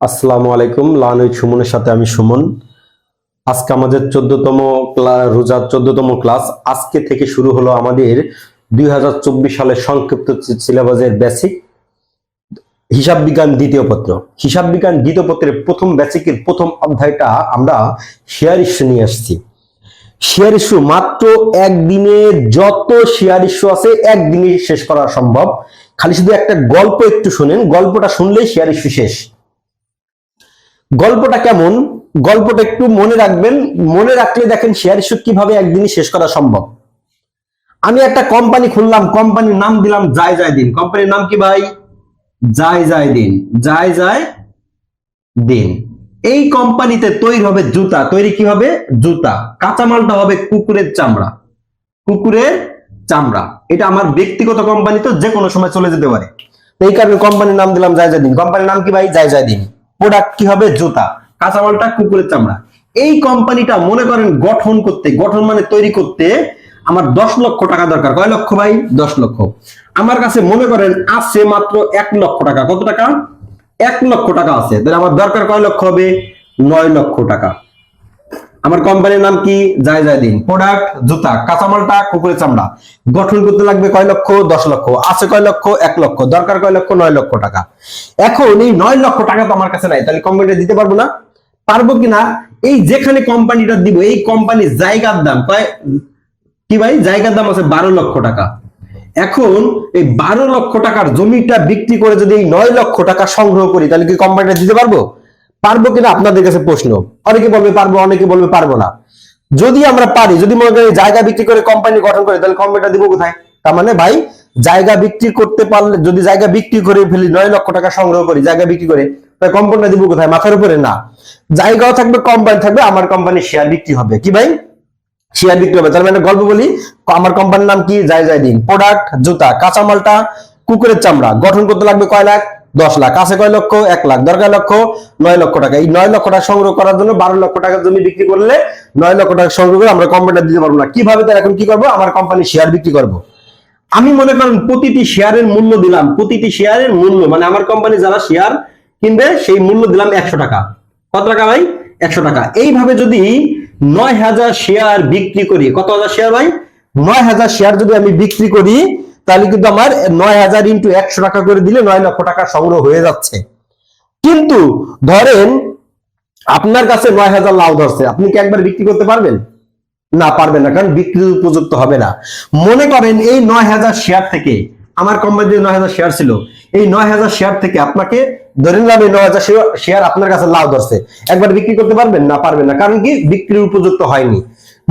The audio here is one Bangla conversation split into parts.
আসসালামু আলাইকুম। লার্ন উইথ সুমনের সাথে আমি সুমন। আজকে আমাদের 14তম রোজার 14তম ক্লাস। আজকে থেকে শুরু হলো আমাদের 2024 সালের সংক্ষিপ্ত সিলেবাসের বেসিক হিসাব বিজ্ঞান দ্বিতীয় পত্র। হিসাব বিজ্ঞান দ্বিতীয় পত্রের প্রথম বেসিকের প্রথম অধ্যায়টা আমরা শেয়ার ইস্যু নিয়ে আসছি। শেয়ার ইস্যু মাত্র একদিনে যত শেয়ার ইস্যু আছে একদিনে শেষ করা সম্ভব। খালি শুধু একটা গল্প একটু শুনেন, গল্পটা শুনলেই শেয়ার ইস্যু শেষ। গল্পটা কেমন, গল্পটা একটু মনে রাখবেন। মনে রাখলে দেখেন শেয়ার ইস্যু কিভাবে একদিনই শেষ করা সম্ভব। আমি একটা কোম্পানি খুললাম, কোম্পানির নাম দিলাম যায় যায় দিন। কোম্পানির নাম কি ভাই? যায় যায় দিন। যায় যায় দিন। এই কোম্পানিতে তৈরি হবে জুতা। তৈরি কি হবে? জুতা। কাঁচামালটা হবে কুকুরের চামড়া। কুকুরের চামড়া। এটা আমার ব্যক্তিগত কোম্পানি, তো যে কোনো সময় চলে যেতে পারে। এই কারণে কোম্পানির নাম দিলাম যায় যায় দিন। কোম্পানির নাম কি ভাই? যায় যায় দিন। প্রোডাক্ট কি হবে? জুতা। কাঁচামালটা কুকুরের চামড়া। এই কোম্পানিটা মনে করেন গঠন করতে, গঠন মানে তৈরি করতে আমার 10 লক্ষ টাকা দরকার। কয় লক্ষ ভাই? 10 লক্ষ। আমার কাছে মনে করেন আছে মাত্র 1 লক্ষ টাকা। কত টাকা? 1 লক্ষ টাকা আছে। তাহলে আমার দরকার কয় লক্ষ হবে? 9 লক্ষ টাকা। আমার কোম্পানির নাম কি? যায় যায় দিন। প্রোডাক্ট জুতা, কাঁচামালটা কুকুরের চামড়া। গঠন করতে লাগবে কয় লক্ষ? 10 লক্ষ। আছে কয় লক্ষ? 1 লক্ষ। দরকার কয় লক্ষ? 9 লক্ষ টাকা। এখন এই 9 লক্ষ টাকা তো আমার কাছে নাই, তাহলে কোম্পানিটা দিতে পারবো না। পারবো কিনা? এই যেখানে কোম্পানিটা দিব এই কোম্পানির জায়গার দাম কয় কি ভাই? জায়গার দাম আছে 12 লক্ষ টাকা। এখন এই 12 লক্ষ টাকার জমিটা বিক্রি করে যদি এই 9 লক্ষ টাকা সংগ্রহ করি, তাহলে কি কোম্পানিটা দিতে পারবো? পারবো কিনা আপনাদের কাছে প্রশ্ন। অনেকে বলবে পারবো, অনেকে বলবে পারবো না। যদি আমরা পারি, যদি মনে করি জায়গা বিক্রি করে কোম্পানি গঠন করে, তাহলে কোম্পানিটা দিব কোথায়? তার মানে ভাই জায়গা বিক্রি করতে পারলে, যদি জায়গা বিক্রি করে ফেলি 9 লক্ষ টাকা সংগ্রহ করি জায়গা বিক্রি করে, তাহলে কোম্পানিটা দিব কোথায়? মাথার উপরে না। জায়গাও থাকবে, কোম্পানি থাকবে, আমার কোম্পানির শেয়ার বিক্রি হবে। কি ভাই? শেয়ার বিক্রি হবে। তার মানে গল্প বলি, আমার কোম্পানির নাম কি? যায় যায় দিন। প্রোডাক্ট জুতা, কাঁচামালটা কুকুরের চামড়া। গঠন করতে লাগবে কয় লাখ? 10 লাখ। আছে কয় লক্ষ? 1 লাখ। দরকার লক্ষ 9 লক্ষ টাকা। এই 9 লক্ষ টাকা সংগ্রহ করার জন্য 12 লক্ষ টাকার জমি বিক্রি করলে 9 লক্ষ টাকা সংগ্রহ করে আমরা কোম্পানিটা দিতে পারবো না। কিভাবে? তার এখন কি করবো? আমার কোম্পানির শেয়ার বিক্রি করব। আমি মনে করেন প্রতিটি শেয়ারের মূল্য দিলাম, প্রতিটি শেয়ারের মূল্য মানে আমার কোম্পানি যারা শেয়ার কিনবে সেই মূল্য দিলাম 100 টাকা। কত টাকা ভাই? 100 টাকা। এইভাবে যদি 9,000 শেয়ার বিক্রি করি, কত হাজার শেয়ার ভাই? 9,000 শেয়ার যদি আমি বিক্রি করি, তাহলে কিন্তু আমার 9,000 ইন্টু 100 টাকা করে দিলে 9 লক্ষ টাকা সংগ্রহ হয়ে যাচ্ছে। কিন্তু ধরেন আপনার কাছে 9,000 লাভ ধরছে, আপনি কি একবার বিক্রি করতে পারবেন? না, পারবেন না, কারণ বিক্রির উপযুক্ত হবে না। মনে করেন এই 9,000 শেয়ার থেকে, আমার কোম্পানিতে 9,000 শেয়ার ছিল, এই 9,000 শেয়ার থেকে আপনাকে ধরে নিলাম এই 9,000 শেয়ার আপনার কাছে লাভ ধরছে, একবার বিক্রি করতে পারবেন? না, পারবেন না, কারণ কি? বিক্রির উপযুক্ত হয়নি।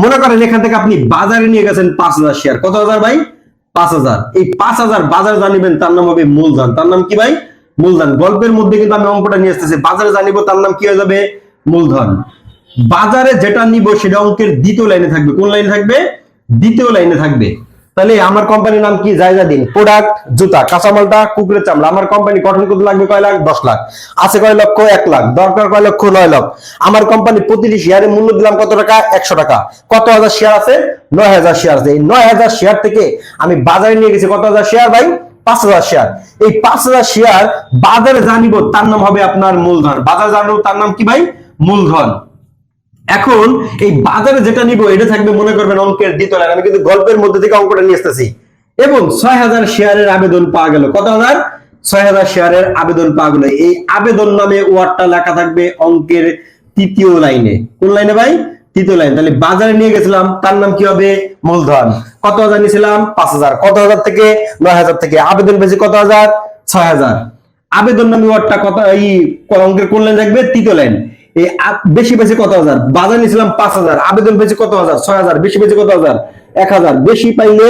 মনে করেন এখান থেকে আপনি বাজারে নিয়ে গেছেন 5,000 শেয়ার। কত হাজার ভাই? 5,000। এই 5,000 বাজারে জানিবেন, তার নাম হবে মূলধন। তার নাম কি ভাই? মূলধন। গল্পের মধ্যে কিন্তু আমি অঙ্কটা নিয়ে আসতেছি, বাজারে জানিব তার নাম কি হয়ে যাবে? মূলধন। বাজারে যেটা নিব সেটা অঙ্কের দ্বিতীয় লাইনে থাকবে। কোন লাইনে থাকবে? দ্বিতীয় লাইনে থাকবে। তাহলে আমার কোম্পানির নাম কি? যায় যায় দিন। প্রোডাক্ট জুতা, কাঁচামালটা কুকুরের চামড়া। আমার কোম্পানি গঠন করতে লাগবে কয় লাখ? 10 লাখ। আছে কয় লক্ষ? 1 লাখ। দরকার কয় লক্ষ? 9 লাখ। আমার কোম্পানি প্রতিটি শেয়ারের মূল্য দিলাম কত টাকা? 100 টাকা। কত হাজার শেয়ার আছে? 9,000 শেয়ার আছে। এই 9,000 শেয়ার থেকে আমি বাজারে নিয়ে গেছি কত হাজার শেয়ার ভাই? 5,000 শেয়ার। এই 5,000 শেয়ার বাজারে জানিব তার নাম হবে আপনার মূলধন। বাজারে জানিব তার নাম কি ভাই? মূলধন। এখন এই বাজারে যেটা নিব এটা থাকবে মনে করবেন অঙ্কের দ্বিতীয় লাইন। আমি কিন্তু গল্পের মধ্যে থেকে অঙ্কটা নিয়ে আসতেছি। এবং 6,000 শেয়ারের আবেদন পাওয়া গেল। কত হাজার? 6,000 শেয়ারের আবেদন পাওয়া গেল। এই আবেদন নামে ওয়ার্ডটা লেখা থাকবে অঙ্কের তৃতীয় লাইনে। কোন লাইনে ভাই? তৃতীয় লাইন। তাহলে বাজারে নিয়ে গেছিলাম তার নাম কি হবে? মূলধন। কত হাজার নিয়েছিলাম? 5,000। কত হাজার থেকে? 9,000 থেকে। আবেদন পেয়েছি কত হাজার? 6,000। আবেদন নামে ওয়ার্ডটা কত? এই অঙ্কের কোন লাইন থাকবে? তৃতীয় লাইন। এই বেশি পেয়েছে কত হাজার? বাজার নিয়েছিলাম 5,000, আবেদন পেয়েছে কত হাজার? 6,000। বেশি পেয়েছে কত হাজার? 1,000। বেশি পাইলে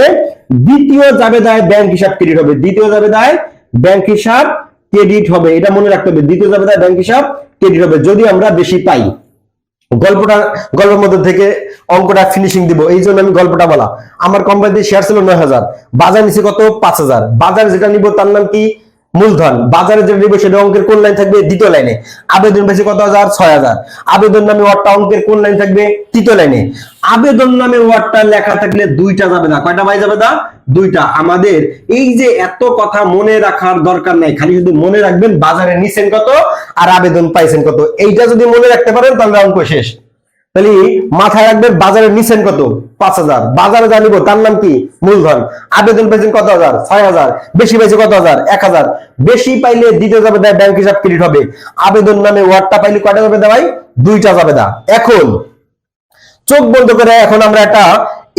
দ্বিতীয় জাবেদায় ব্যাংক হিসাব ক্রেডিট হবে। দ্বিতীয় জাবেদায় ব্যাংক হিসাব ক্রেডিট হবে, এটা মনে রাখতে হবে। দ্বিতীয় জাবেদায় ব্যাংক হিসাব ক্রেডিট হবে যদি আমরা বেশি পাই। গল্পের মধ্যে থেকে অঙ্কটা ফিনিশিং দিব, এই জন্য আমি গল্পটা বলা। আমার কোম্পানিতে শেয়ার ছিল 9,000, বাজার নিচে কত? 5,000। বাজার যেটা নিব তার নাম কি? মূলধন। বাজারে যেটা নিব সেটা অঙ্কের কোন লাইন থাকবে? দ্বিতীয় লাইনে। আবেদন পেয়েছে কত হাজার? 6,000। আবেদন নামে ওয়ার্ডটা অঙ্কের কোন লাইন থাকবে? তৃতীয় লাইনে। আবেদন নামে ওয়ার্ডটা লেখা থাকলে দুইটা যাবে না। কয়টা ভাই যাবে না? দুইটা। আমাদের এই যে এত কথা মনে রাখার দরকার নাই, খালি শুধু মনে রাখবেন বাজারে নিছেন কত আর আবেদন পাইছেন কত, এইটা যদি মনে রাখতে পারেন তাহলে অঙ্ক শেষ। তাহলে মাথায় রাখবেন বাজারে নিছেন কত 5,000, বাজারে জানিব তার নাম কি মূলধন। আবেদন পাইছেন কত হাজার 6,000, বেশি পাইছে কত হাজার 1,000, বেশি পাইলে দিতে যাবে দেয় ব্যাংক হিসাব ক্রেডিট হবে। আবেদন নামে ওয়ার্ডটা পাইলে কয়টা যাবে দেয় ভাই 2টা যাবে দা। এখন চোখ বন্ধ করে এখন আমরা একটা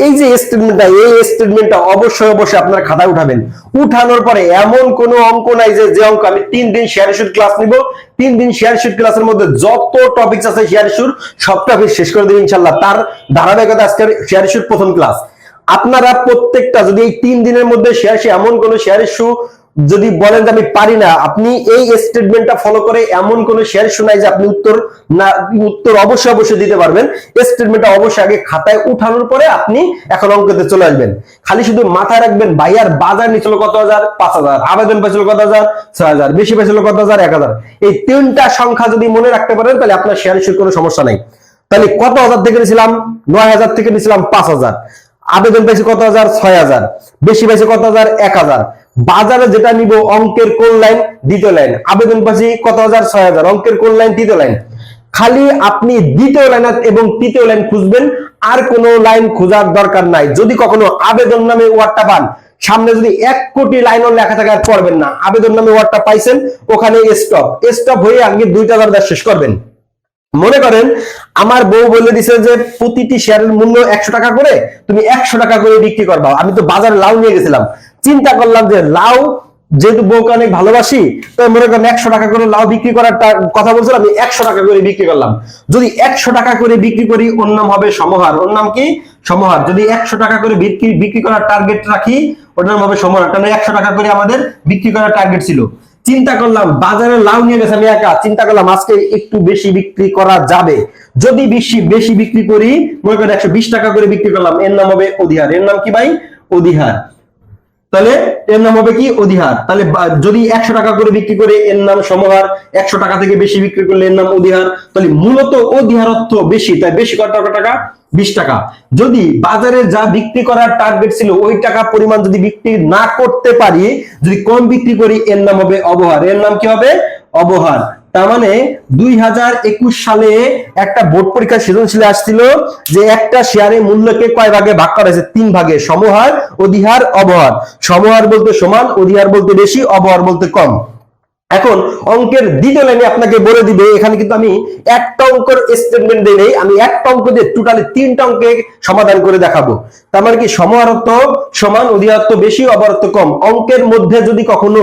এই যে স্টেটমেন্টটা, এই স্টেটমেন্টটা অবশ্যই আপনার খাতায় উঠাবেন। উঠানোর পরে এমন কোনো অঙ্ক নাই যে অঙ্ক আমি 3 দিন শেয়ার ইস্যুর ক্লাস নিব, 3 দিন শেয়ার ইস্যুর ক্লাসের মধ্যে যত টপিকস আছে শেয়ার ইস্যুর সব টপিক শেষ করে দেব ইনশাআল্লাহ। তার ধারাবাহিকতা আজকের শেয়ার ইস্যুর প্রথম ক্লাস। আপনারা প্রত্যেকটা যদি এই 3 দিনের মধ্যে শেয়ার ইস্যু এমন কোন শেয়ার ইস্যু যদি বলেন যে আমি পারি না, আপনি এই স্টেটমেন্টটা ফলো করে এমন কোন শেয়ার ইস্যু নাই যে আপনি উত্তর অবশ্যই দিতে পারবেন। স্টেটমেন্টটা অবশ্যই আগে খাতায় উঠানোর পরে আপনি এখন অঙ্কতে চলে আসবেন। খালি শুধু মাথায় রাখবেন ভাইয়ার বাজার নিছিল কত হাজার 5,000, আবেদন পাইছিল কত হাজার 6,000, বেশি পাইছিল কত হাজার 1,000। এই 3টা সংখ্যা যদি মনে রাখতে পারেন তাহলে আপনার শেয়ার ইস্যুর কোনো সমস্যা নাই। তাহলে কত হাজার থেকে নিছিলাম 9,000 থেকে নিছিলাম 5,000, আবেদন পাইছে কত হাজার 6,000, বেশি পাইছে কত হাজার 1,000। বাজারে যেটা নিব অঙ্কের কোন লাইন দ্বিতীয় লাইন, আবেদন পাইছি কত হাজার 6,000, অঙ্কের কোন লাইন তৃতীয় লাইন। খালি আপনি দ্বিতীয় লাইন এবং তৃতীয় লাইন খুঁজবেন, আর কোন লাইন খোঁজার দরকার নাই। যদি কখনো আবেদন নামে ওয়ার্ডটা পান, সামনে যদি 1 কোটি লাইনও লেখা থাকে আর পড়বেন না, আবেদন নামে ওয়ার্ডটা পাইছেন ওখানে স্টপ হয়ে আগে 2টা জায়গা শেষ করবেন। মনে করেন আমার বউ বলে দিছে যে প্রতিটি শেয়ারের মূল্য 100 টাকা করে, তুমি 100 টাকা করে বিক্রি করবা। আমি তো বাজারে লাউ নিয়ে গেছিলাম, চিন্তা করলাম যে লাউ যেহেতু বউকে অনেক ভালোবাসি, তো মনে করেন 100 টাকা করে লাউ বিক্রি করার কথা বলছিলাম, আমি 100 টাকা করে বিক্রি করলাম। যদি 100 টাকা করে বিক্রি করি ওর নাম হবে সমাহার, ওর নাম কি সমাহার। যদি 100 টাকা করে বিক্রি করার টার্গেট রাখি ওর নাম হবে সমাহার, কারণ 100 টাকা করে আমাদের বিক্রি করার টার্গেট ছিল। চিন্তা করলাম বাজারে লাউ নিয়ে গেছে আমি একা, চিন্তা করলাম আজকে একটু বেশি বিক্রি করা যাবে। যদি বেশি বিক্রি করি, মনে করেন 120 টাকা করে বিক্রি করলাম, এর নাম হবে অধিহার। এর নাম কি ভাই অধিহার। তাহলে এর নাম হবে কি অধিহার। তাহলে যদি 100 টাকা করে বিক্রি করে এর নাম সমাহার, 100 টাকা থেকে বেশি বিক্রি করলে এর নাম অধিহার। তাহলে মূলত অধিহার অর্থ বেশি, তাই বেশি কত টাকা 20 টাকা। যদি বাজারে যা বিক্রি করার টার্গেট ছিল ওই টাকা পরিমাণ যদি বিক্রি না করতে পারি, যদি কম বিক্রি করি এর নাম হবে অবহার। এর নাম কি হবে অবহার। তার মানে 2021 সালে একটা বোর্ড পরীক্ষা সৃজনশীলে আসছিল যে একটা শেয়ারের মূল্যকে কয় ভাগে ভাগ করা হয়েছে 3 ভাগে, সমহার অধিহার অবহার। সমহার বলতে সমান, অধিহার বলতে বেশি, অবহার বলতে কম। এখন অঙ্কের দ্বিতীয় লাইনে আপনাকে বলে দিবে, এখানে কিন্তু আমি একটা অঙ্কের স্টেটমেন্ট দেই নাই, আমি একটা অঙ্ক দিয়ে টোটালি 3টা অঙ্কে সমাধান করে দেখাবো। তার মানে কি সমহারত্ব সমান, অধিহারত্ব বেশি, অবহারত্ব কম। অঙ্কের মধ্যে যদি কখনো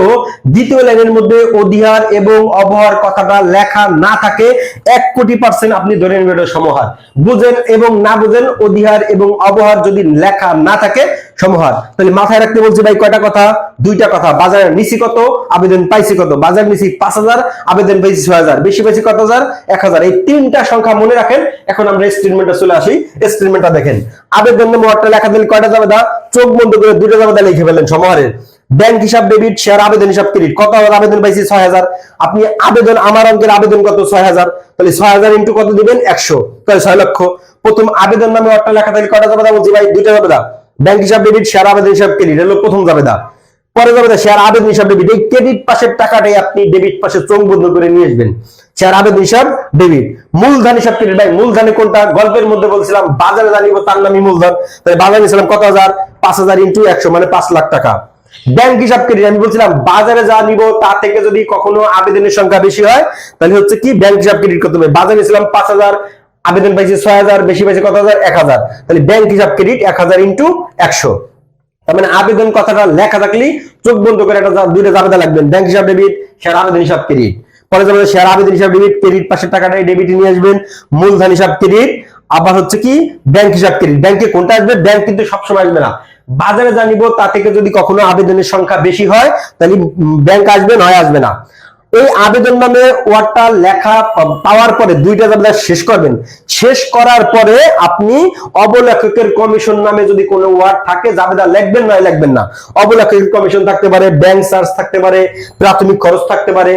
দ্বিতীয় লাইনের মধ্যে অধিহার এবং অবহার কথাটা লেখা না থাকে 1 কোটি % আপনি ধরে নেবেন এটা সমহার। বুঝেন এবং না বুঝেন, অধিহার এবং অবহার যদি লেখা না থাকে সমহার। তাহলে মাথায় রাখতে বলছি ভাই কয়টা কথা, 2টা কথা। বাজারে নিচি কত, আবেদন পাইছি কত। বাজার নিচি 5,000, আবেদন পাইছি 6,000, বেশি পাইছি কত হাজার 1,000। এই 3টা সংখ্যা মনে রাখেন। এখন আমরা স্টেটমেন্টে চলে আসি। স্টেটমেন্টটা দেখেন, আবেদন নামে ওয়ার্ডটা লেখা দিলে কয়টা যাবে দা, চোখ বন্ধ করে 2টা যাবে লিখে ফেলেন সমাহারের। ব্যাংক হিসাব ডেবিট, শেয়ার আবেদন হিসাব ক্রেডিট। কত আবেদন পাইছি 6,000, আপনি আবেদন আমার অঙ্কের আবেদন কত 6,000, তাহলে 6,000 ইনটু কত দিবেন 100, তাহলে 6 লক্ষ। প্রথম আবেদন নামে ওয়ার্ডটা লেখা দিলে কয়টা যাবে দা বলছি ভাই 2টা যাবে দা। ব্যাংক হিসাব ডেবিট, শেয়ার আবেদন হিসাব ক্রেডিট হলো প্রথম যাবে দা। পরে যাবে দা শেয়ার আবেদন হিসাব ডেবিট। এই ক্রেডিট পাশের টাকাটাই আপনি ডেবিট পাশে চোখ বন্ধ করে নিয়ে আসবেন। শেয়ার আবেদন হিসাব ডেবিট। মূলধন হিসাব ক্রেডিট। ভাই মূলধনে কোনটা, গল্পের মধ্যে বলছিলাম বাজারে জানিব তার নামই মূলধন। তাহলে বাজারে নিয়েছিলাম কত হাজার 5,000 ইনটু 100 মানে 5 লাখ টাকা। ব্যাংক হিসাব ক্রেডিট আমি বলছিলাম বাজারে যা নিব তা থেকে যদি কখনো আবেদনের সংখ্যা বেশি হয় তাহলে হচ্ছে কি ব্যাংক হিসাব ক্রেডিট করতে হবে। বাজারে নিয়েছিলাম 5,000, আবেদন পাইছি 6,000, বেশি পাইছি কত হাজার 1,000, তাহলে ব্যাংক হিসাব ক্রেডিট 1000 ইনটু 100। তার মানে আবেদন কথাটা লেখা থাকলে চোখ বন্ধ করে একটা 2টা জাবেদা লাগবেন, ব্যাংক হিসাব ডেবিট, শেয়ার আবেদন হিসাব ক্রেডিট। পরে যাবে শেয়ার আবেদন হিসাব ডেবিট, ক্রেডিট পাশের টাকাটাই ডেবিটে নিয়ে আসবেন। মূলধন হিসাব ক্রেডিট, আবার হচ্ছে কি ব্যাংক হিসাব ক্রেডিট। ব্যাংকে কোনটা আসবে, ব্যাংক কিন্তু সবসময় আসবে না। বাজারে জানিব তা থেকে যদি কখনো আবেদনের সংখ্যা বেশি হয় তাহলে ব্যাংক আসবে, নয় আসবে না। এই আবেদন নামে ওয়ার্ডটা লেখা পাওয়ার পরে 2টা জাবেদা শেষ করবেন। শেষ করার পরে আপনি অবলেখকের কমিশন নামে যদি কোনো ওয়ার্ড থাকে জাবেদা লিখবেন, নয় লিখবেন না। অবলেখকের কমিশন থাকতে পারে, ব্যাংক চার্জ থাকতে পারে, প্রাথমিক খরচ থাকতে পারে।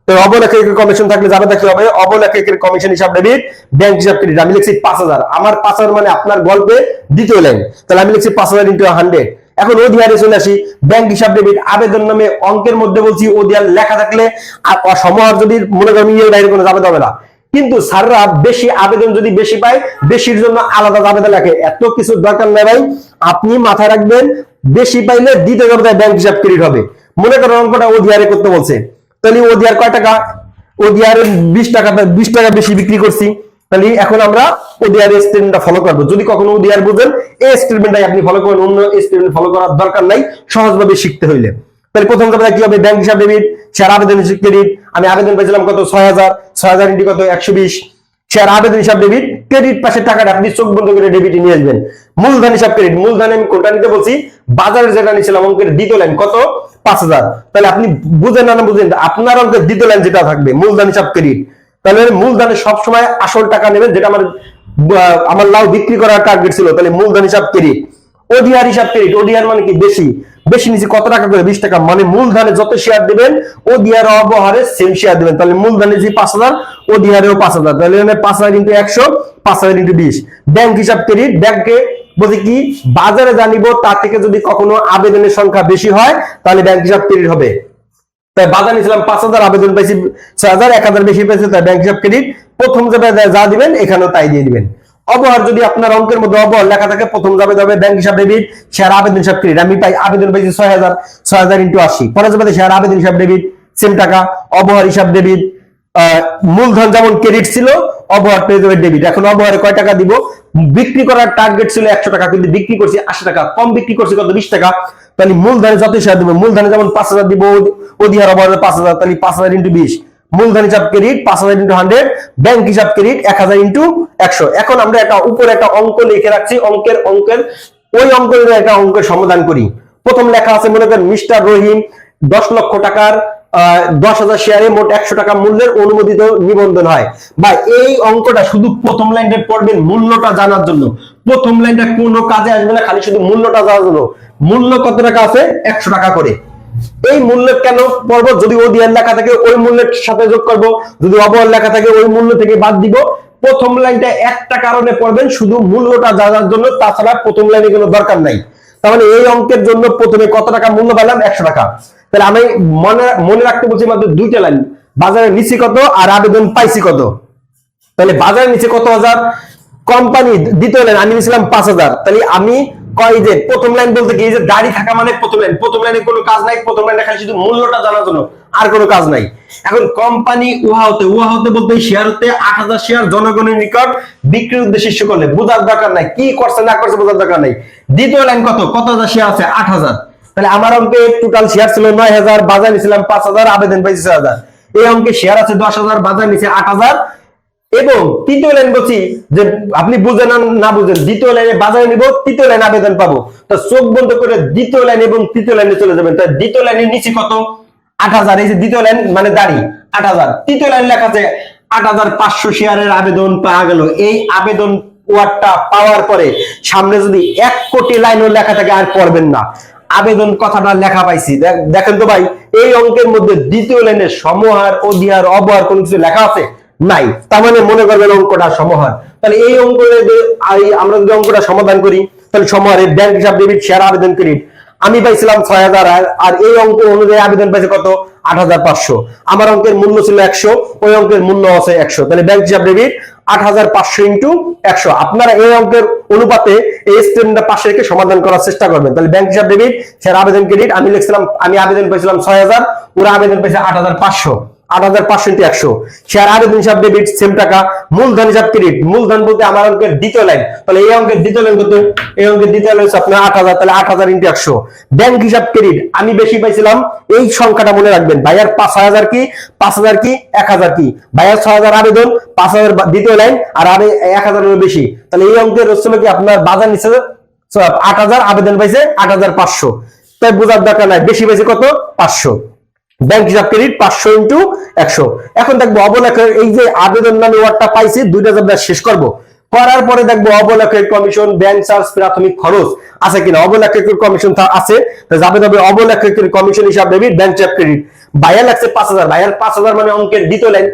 তো অবলেখকের কমিশন থাকলে জাবেদা কি হবে, অবলেখকের কমিশন হিসাব ডেবিট, ব্যাংক হিসাব ক্রেডিট। আমি লিখছি 5,000, আমার 5,000 মানে আপনার গল্পে দ্বিতীয় লাইন, তাহলে আমি লিখছি 5,000 ইনটু 100। এখন ওডিআর চলে আসি। ব্যাংক হিসাব ডেবিট আবেদন নামে অঙ্কের মধ্যে বলছি ওডিআর লেখা থাকলে সমাহার যদি মনে করেন ইয়ের বাইরে কোনো যাবে হবে না, কিন্তু স্যাররা বেশি আবেদন যদি বেশি পায় বেশির জন্য আলাদা আবেদন লেখে। এত কিছু দরকার নেই ভাই, আপনি মাথায় রাখবেন বেশি পাইলে দ্বিতীয় দফায় ব্যাংক হিসাব ক্রেডিট হবে। মনে করেন অঙ্কটা ওডিআর করতে বলছে, তাহলে ওডিআর কয় টাকা, ওডিআর 20 টাকা, 20 টাকা বেশি বিক্রি করছি, তাহলে এখন আমরা ওডিআর স্টেটমেন্টটা ফলো করবো। যদি কখনো ওডিআর বুঝেন এই স্টেটমেন্টটাই আপনি ফলো করেন, অন্য স্টেটমেন্ট ফলো করার দরকার নাই সহজভাবে শিখতে হইলে। তাহলে প্রথম কথা কি হবে, ব্যাংক হিসাব ডেবিট শেয়ার আবেদন হিসাব ক্রেডিট। আমি আবেদন পেয়েছিলাম কত 6000, 6000 ইন্টু কত 120। শেয়ার আবেদন হিসাব ডেবিট, ক্রেডিট পাশের টাকাটা আপনি চোখ বন্ধ করে ডেবিটে নিয়ে আসবেন। মূলধন হিসাব ক্রেডিট, মূলধন আমি কোনটা নিতে বলছি, বাজারে যেটা নিয়েছিলাম অঙ্কের দ্বিতীয় লাইন কত 5000। তাহলে আপনি বুঝেন না বুঝেন, আপনার অঙ্কের দ্বিতীয় লাইন যেটা থাকবে মূলধন হিসাব ক্রেডিট, তাহলে মূলধনে সবসময় আসল টাকা নেবেন, যেটা আমার লাউ বিক্রি করার টার্গেট ছিল, তাহলে মূলধন হিসাব ক্রেডিট। ওডিআর হিসাব ক্রেডিট, ওডিআর মানে কি বেশি, বেশি নিচে কত টাকা করে 20 টাকা, মানে মূলধনে যত শেয়ার দিবেন ওডিআর অবহারে সেম শেয়ার দিবেন। তাহলে মূলধনে যে 5000 ওডিআরেও 5000, তাহলে 5000 ইন্টু 100, 5000 ইন্টু 20। ব্যাংক হিসাব ক্রেডিট, ব্যাংকে বলতে কি বাজারে জানিব তার থেকে যদি কখনো আবেদনের সংখ্যা বেশি হয় তাহলে ব্যাংক হিসাব ক্রেডিট হবে। তাই বাজার নিয়েছিলাম 5000, আবেদন পাইছি 6000, 1000 বেশি পেয়েছে, তাই ব্যাংক হিসাব ক্রেডিট। প্রথম যাবে যা দিবেন এখানেও তাই দিয়ে দিবেন। অবহার যদি আপনার অঙ্কের মধ্যে অবহার লেখা থাকে প্রথম যাবে ব্যাংক হিসাব ডেবিট শেয়ার আবেদন হিসাব ক্রেডিট। আমি পাই আবেদন পাইছি 6000, 6000 ইন্টু 80, পরে যাবে শেয়ার আবেদন হিসাব ডেবিট সেম টাকা, অবহার হিসাব ডেবিট। মূলধন যেমন ক্রেডিট ছিল অবহার পেয়ে যাবে ডেবিট। এখন অবহারে কয় টাকা দিব, বিক্রি করার টার্গেট ছিল 100 টাকা, কিন্তু বিক্রি করছি 80 টাকা, কম বিক্রি করছি কত 20 টাকা। তাহলে মূলধনে যত শেয়ার দিব, মূলধনে যেমন 5000 দিব, ওডিআর অবহারে 5000, তাহলে 5000 ইন্টু 20। মূলধন হিসাব ক্রেডিট 5000 ইন্টু 100, ব্যাংক হিসাব ক্রেডিট 1000 ইন্টু 100। এখন আমরা একটা উপরে একটা অঙ্ক লিখে রাখছি, অঙ্কের ওই অঙ্কের একটা অঙ্কের সমাধান করি। প্রথম লেখা আছে মনে করেন মিস্টার রহিম 10 লক্ষ টাকার 10,000 শেয়ারে মোট 100 টাকা মূল্যের অনুমোদিত নিবন্ধন হয়। বা এই অঙ্কটা শুধু প্রথম লাইনটা পড়বেন মূল্যটা জানার জন্য, প্রথম লাইনটা কোনো কাজে আসবে না, খালি শুধু মূল্যটা জানার জন্য। মূল্য কত টাকা আছে 100 টাকা করে। এই মূল্য কেন পড়বো, যদি ওডিআর লেখা থাকে ওই মূল্যের সাথে যোগ করব, যদি অবহার লেখা থাকে ওই মূল্য থেকে বাদ দিব। প্রথম লাইনটা একটা কারণে পড়বেন, শুধু মূল্যটা জানার জন্য, তাছাড়া প্রথম লাইনে কোনো দরকার নাই। তার মানে এই অঙ্কের জন্য প্রথমে কত টাকা মূল্য পেলাম 100 টাকা। তাহলে আমি মনে রাখতে বলছি মাত্র দুইটা লাইন, বাজারের নিচে কত আর আবেদন পাইছি কত। তাহলে বাজারের নিচে কত হাজার, কোম্পানি দ্বিতীয় লাইন আমি নিয়েছিলাম 5000, তাহলে আমি কয় যে প্রথম লাইন বলতে কি যে দাঁড়ি থাকা মানে প্রথম লাইন, প্রথম লাইনে কোনো কাজ নাই, প্রথম লাইনে খালি শুধু মূল্যটা জানার জন্য, আর কোনো কাজ নাই। এখন কোম্পানি উহা হতে বলতে শেয়ার হতে 8000 শেয়ার জনগণের নিকট বিক্রির উদ্দেশ্যে ইস্যু করলে, বোঝার দরকার নাই কি করছে না করছে, বোঝার দরকার নাই। দ্বিতীয় লাইন কত হাজার শেয়ার আছে 8000, তাহলে আমার অঙ্কে টোটাল শেয়ার ছিল 9000, বাজার নিয়েছিলাম 5000, আবেদন পাইছি 6000। এই অঙ্কে শেয়ার আছে 10000, বাজার নিচে 8000। এবং তৃতীয় লাইন বলছি যে আপনি বুঝেন না বুঝেন, দ্বিতীয় লাইনে বাজারে নিব, তৃতীয় লাইনে আবেদন পাবো। তো চোখ বন্ধ করে দ্বিতীয় লাইন এবং তৃতীয় লাইনে চলে যাবেন। তাই দ্বিতীয় লাইনের নিচে কত 8000, এই যে দ্বিতীয় লাইন মানে দাঁড়ি 8000, তৃতীয় লাইন লেখা আছে 8500 শেয়ারের আবেদন পাওয়া গেল। এই আবেদন ওয়ার্ডটা পাওয়ার পরে সামনে যদি 1 কোটি লাইনও লেখা থাকে আর পড়বেন না, আবেদন কথাটা লেখা পাইছি। দেখেন তো ভাই এই অঙ্কের মধ্যে দ্বিতীয় লাইনে সমহার ওডিআর অবহার কোনো কিছু লেখা আছে নাই, তার মানে মনে করবেন অঙ্কটা সমহার। তাহলে এই অঙ্ক আমরা যদি অঙ্কটা সমাধান করি তাহলে সমহারে ব্যাংক হিসাব ডেবিট শেয়ার আবেদন ক্রেডিট আমি পাইছিলাম 6000, আর এই অঙ্ক অনুযায়ী আবেদন পাইছে কত 8500। আমার অঙ্কের মূল্য ছিল 100, ওই অঙ্কের মূল্য আছে 100, তাহলে ব্যাংক হিসাব ডেবিট 8500 ইন্টু 100। আপনারা এই অঙ্কের অনুপাতে এই স্টেটমেন্টটা পাশে রেখে সমাধান করার চেষ্টা করবেন। তাহলে ব্যাংক হিসাব ডেবিট শেয়ার আবেদন ক্রেডিট আমি লিখছিলাম, আমি আবেদন পেয়েছিলাম 6000, ওরা আবেদন পেয়েছে 8500, 8500 ইন্টু 100। শেয়ার আবেদন হিসাব ডেবিট সেম টাকা, মূলধন হিসাব ক্রেডিট, মূলধন বলতে আমার অঙ্কের দ্বিতীয় লাইন, তাহলে এই অঙ্কের দ্বিতীয় লাইন কত, এই অঙ্কের দ্বিতীয় লাইন হচ্ছে আপনার 8000, তাহলে 8000 ইন্টু 100। ব্যাংক হিসাব ক্রেডিট আমি বেশি পাইছিলাম, এই সংখ্যাটা মনে রাখবেন, ভাইয়ার 5000 কি 5000 কি 1000 কি, ভাইয়ার 6000 আবেদন 5000 দ্বিতীয় লাইন আর 1000 এর বেশি, তাহলে এই অঙ্কের হচ্ছে কি আপনার বাজার নিচে 8000, আবেদন পাইছে 8500, তাই বোঝার দরকার নাই বেশি পাইছে কত 500। ব্যাংক হিসাব ক্রেডিট 500 ইন্টু 100। এখন দেখবো অবলেখের এই যে আবেদন নামে ওয়ার্ডটা পাইছি, দুইটা আমরা শেষ করব, করার পরে দেখবো অবলেখের কমিশন ব্যাংক চার্জ প্রাথমিক খরচ আছে কিনা। অবলেখের কমিশন আছে, যাবে তবে অবলেখের কমিশন হিসাব ডেবিট ব্যাংক হিসাব ক্রেডিট। ভাইয়া লাগছে 5000, ভাইয়ার 5000 মানে অঙ্কের দ্বিতীয় লাইন,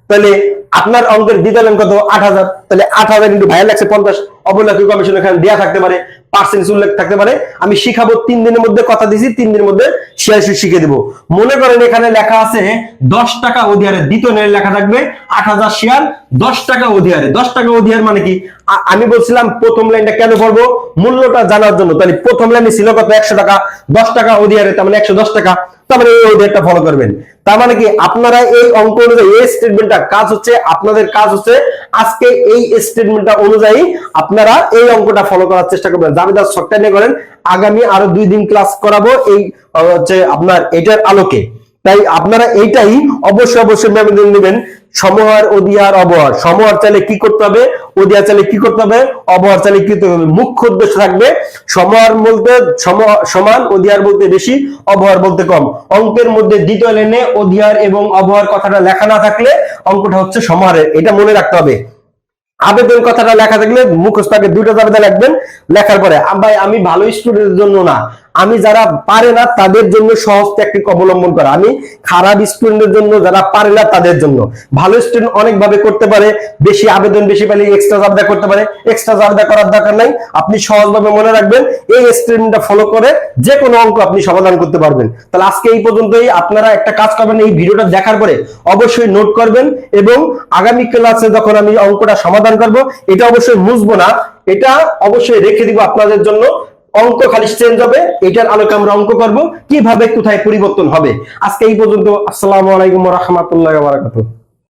তাহলে আপনার অঙ্কের দিতেলেন কত 8,000, তাহলে 8,000 কিন্তু ভাইয়া লাগছে 50, অবলাকি কমিশন এখানে দেয়া থাকতে পারে, পার্সেন্টেজ উল্লেখ থাকতে পারে। আমি শিখাবো 3 দিনের মধ্যে, কথা দিছি 3 দিনের মধ্যে শেয়ার সুদ শিখিয়ে দিব। মনে করেন এখানে লেখা আছে 10 টাকা অধিহারে, দ্বিতীয় ন্যায় লেখা থাকবে 8,000 শেয়ার 10 টাকা অধিহারে। 10 টাকা অধিহার মানে কি? আমি বলছিলাম প্রথম লাইনটা কেন পড়বো, মূল্যটা জানার জন্য। তাহলে প্রথম লাইনে ছিল কত 100 টাকা, 10 টাকা অধিহারে তার মানে 110 টাকা, তার মানে এই অধিহারটা ফলো করবেন। তার মানে কি আপনারা এই অঙ্ক অনুযায়ী এই স্টেটমেন্টটা কাজ হচ্ছে, আপনাদের কাজ হচ্ছে আজকে এই স্টেটমেন্টটা অনুযায়ী আপনারা এই অঙ্কটা ফলো করার চেষ্টা করবেন। জাবেদা শর্টটা নিয়ে করেন, আগামী আরো 2 দিন ক্লাস করাবো এই হচ্ছে আপনার এটার আলোকে। তাই আপনারা এইটাই অবশ্যই মেমোরি নেবেন। সমহার, অধিহার, অবহার। সমহার চাইলে কি করতে হবে, অধিহার চাইলে কি করতে হবে, অবহার চাইলে কি করতে হবে। মুখ্য উদ্দেশ্য থাকবে সমহার বলতে সমান, অধিহার বলতে বেশি, অবহার বলতে কম। অঙ্কের মধ্যে দ্বিতীয় লাইনে অধিহার এবং অবহার কথাটা লেখা না থাকলে অঙ্কটা হচ্ছে সমহারের, এটা মনে রাখতে হবে। আবেদন কথাটা লেখা থাকলে মুখস্থ আগে 2টা জাবেদা লিখবেন, লেখার পরে ভাই আমি ভালো স্টুডেন্টের জন্য না, আমি যারা পারে না তাদের জন্য সহজ টেকনিক অবলম্বন করা, আমি খারাপ স্টুডেন্টের জন্য, যারা পারে না তাদের জন্য। ভালো স্টুডেন্ট অনেক ভাবে করতে পারে, বেশি আবেদন বেশি পেলে এক্সট্রা জাবেদা করতে পারে, এক্সট্রা জাবেদা করার দরকার নাই। আপনি সহজভাবে মনে রাখবেন, এই স্টেটমেন্টটা ফলো করে যে কোনো অঙ্ক আপনি সমাধান করতে পারবেন। তাহলে আজকে এই পর্যন্তই। আপনারা একটা কাজ করবেন, এই ভিডিওটা দেখার পরে অবশ্যই নোট করবেন এবং আগামী ক্লাসে যখন আমি অঙ্কটা সমাধান করব, এটা অবশ্যই মুছবো না, এটা অবশ্যই রেখে দিব আপনাদের জন্য। অঙ্ক খালি চেঞ্জ হবে, এটার আলোকে আমরা অঙ্ক করব কিভাবে কোথায় পরিবর্তন হবে। আজকে এই পর্যন্ত। আসসালামু আলাইকুম ওয়া রাহমাতুল্লাহি ওয়া বারাকাতুহু।